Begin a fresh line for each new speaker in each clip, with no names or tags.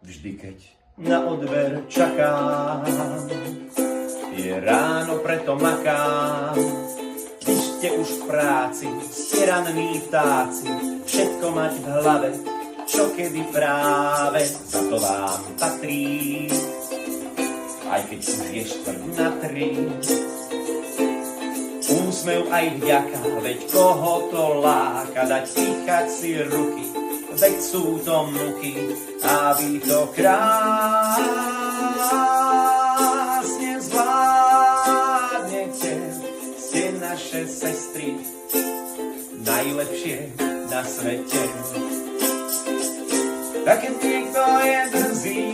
Vždy keď na odber čakám, je ráno, preto makám. Vy ste už v práci, ste ranní vtáci, všetko mať v hlave, čo kedy práve za to vám patrí. Aj keď už je 2:45, úsmev aj vďaka, veď koho to láka dať pýchať si ruky, veď sú to muky a vy to krásne zvládnete. Ste naše sestry, najlepšie na svete. Tak keď niekto je drzý,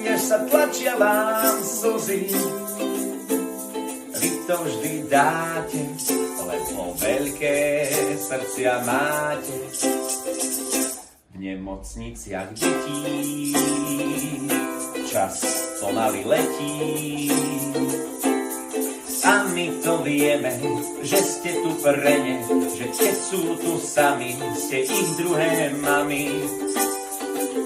až sa tlačia vám slzy, vy to vždy dáte, lebo veľké srdcia máte. V nemocniciach detí čas pomaly letí a my to vieme, že ste tu pre ne, že keď sú tu sami, ste ich druhé mami.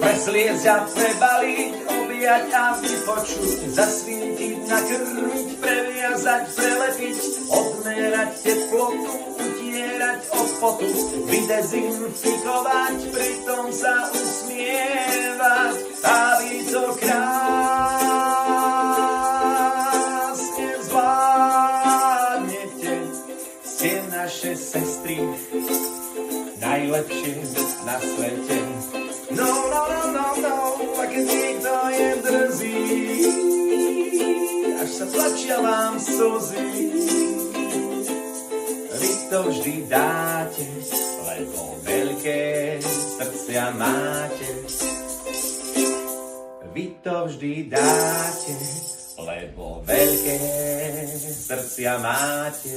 Presliesť a prebaliť, objať a vypočuť, zasvietiť, nakrmiť, previazať, prelepiť, odmerať teplotu, utierať od potu, vydezinfikovať, pritom sa usmievať, a vy to krásne zvládnete. Ste naše sestry, najlepšie na svete. No, a keď niekto je drzý, až sa tlačia vám slzy, vy to vždy dáte, lebo veľké srdcia máte. Vy to vždy dáte, lebo veľké srdcia máte.